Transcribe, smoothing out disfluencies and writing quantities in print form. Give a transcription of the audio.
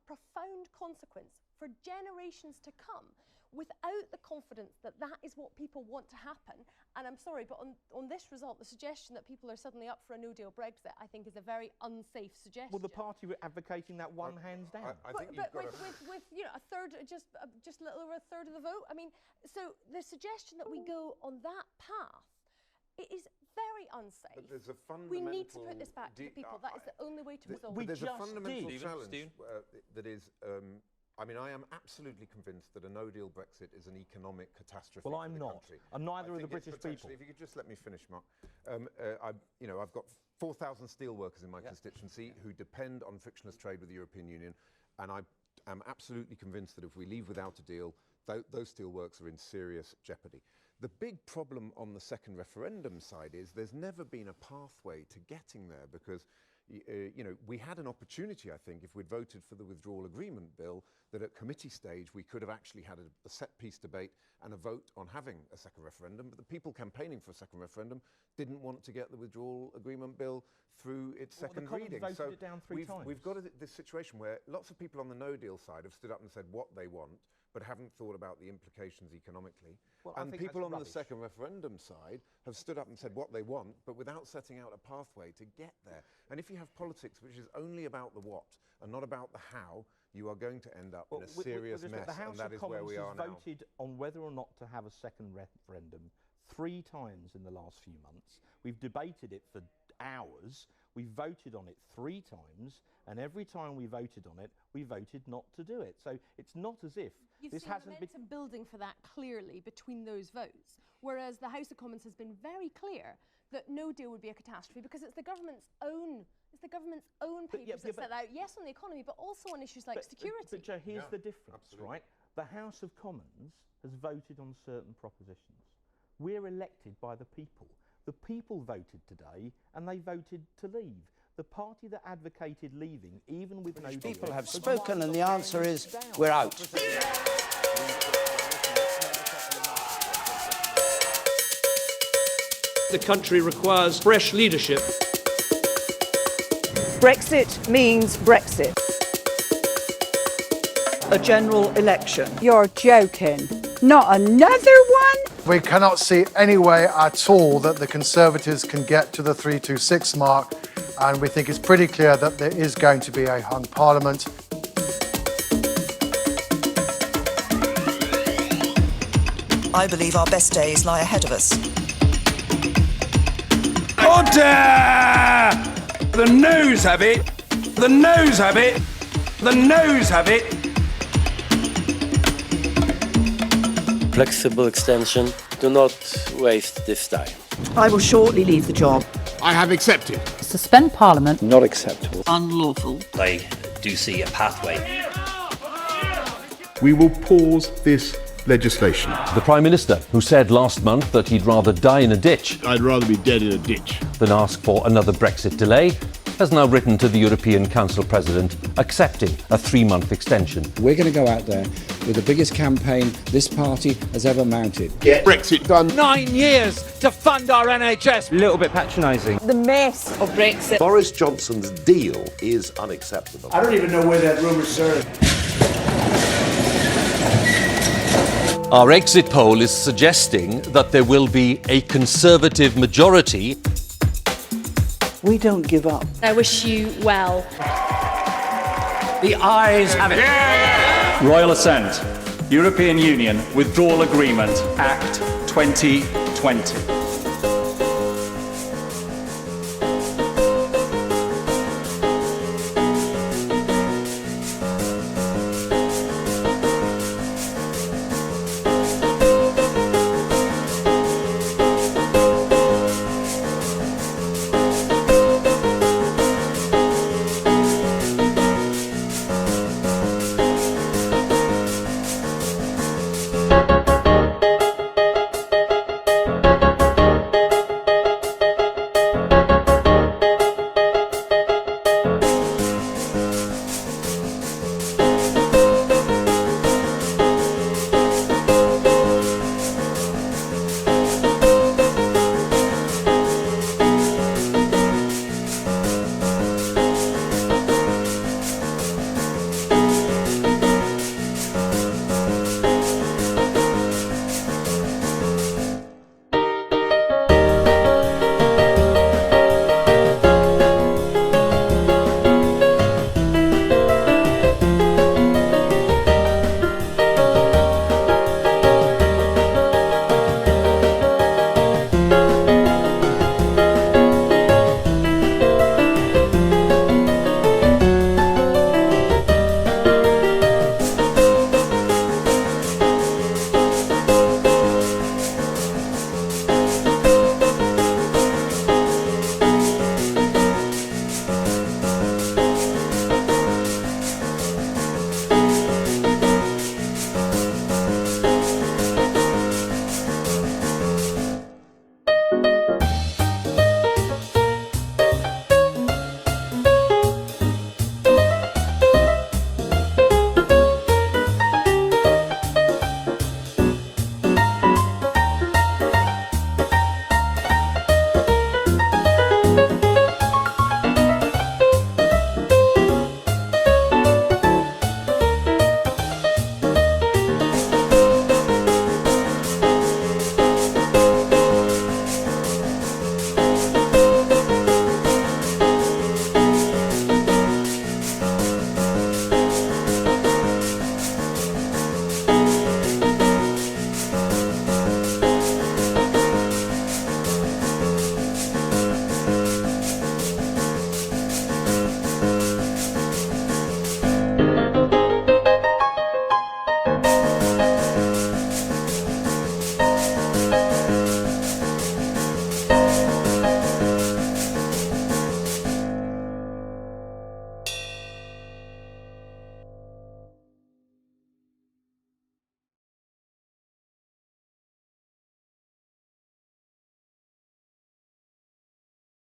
profound consequence for generations to come without the confidence that that is what people want to happen. And I'm sorry, but on this result, the suggestion that people are suddenly up for a no-deal Brexit, I think, is a very unsafe suggestion. Well, the party were advocating that one hands down. But with you know, a third, just a little over a third of the vote. I mean, so the suggestion that we go on that path, it is very unsafe. But there's a fundamental... We need to put this back to the people. That is the only way to resolve it. There's a fundamental challenge that is... I mean, I am absolutely convinced that a no-deal Brexit is an economic catastrophe. Well, I'm not, and neither are the British people. If you could just let me finish, Mark. I've got 4,000 steelworkers in my constituency who depend on frictionless trade with the European Union, and I am absolutely convinced that if we leave without a deal, those steelworkers are in serious jeopardy. The big problem on the second referendum side is there's never been a pathway to getting there, because we had an opportunity, I think, if we'd voted for the withdrawal agreement bill, that at committee stage we could have actually had a set-piece debate and a vote on having a second referendum. But the people campaigning for a second referendum didn't want to get the withdrawal agreement bill through its second reading. So it down we've got this situation where lots of people on the no-deal side have stood up and said what they want, but haven't thought about the implications economically. Well, and people on the second referendum side have stood up and said what they want, but without setting out a pathway to get there. And if you have politics which is only about the what and not about the how, you are going to end up in a serious mess, and that is where we are now. The House of Commons has voted on whether or not to have a second referendum 3 times in the last few months. We've debated it for hours. We voted on it 3 times, and every time we voted on it, we voted not to do it. So it's not as if this hasn't been building for that clearly between those votes, whereas the House of Commons has been very clear that no deal would be a catastrophe because it's the government's own papers that set out, yes, on the economy, but also on issues like security. But Joe, here's the difference, right? The House of Commons has voted on certain propositions. We're elected by the people. The people voted today, and they voted to leave. The party that advocated leaving, even with no deal... People have spoken, and the answer is, we're out. The country requires fresh leadership. Brexit means Brexit. A general election. You're joking. Not another one? We cannot see any way at all that the Conservatives can get to the 326 mark, and we think it's pretty clear that there is going to be a hung parliament. I believe our best days lie ahead of us. Order! The noes have it. The noes have it. The noes have it. Flexible extension. Do not waste this time. I will shortly leave the job. I have accepted. Suspend Parliament. Not acceptable. Unlawful. I do see a pathway. We will pause this legislation. The Prime Minister, who said last month that he'd rather die in a ditch... I'd rather be dead in a ditch. ...than ask for another Brexit delay, has now written to the European Council President accepting a 3-month extension. We're going to go out there with the biggest campaign this party has ever mounted. Get Brexit done. 9 years to fund our NHS. A little bit patronising. The mess of Brexit. Boris Johnson's deal is unacceptable. I don't even know where that rumour's started. Our exit poll is suggesting that there will be a Conservative majority. We don't give up. I wish you well. The ayes have it. Yeah! Royal assent. European Union Withdrawal Agreement Act 2020.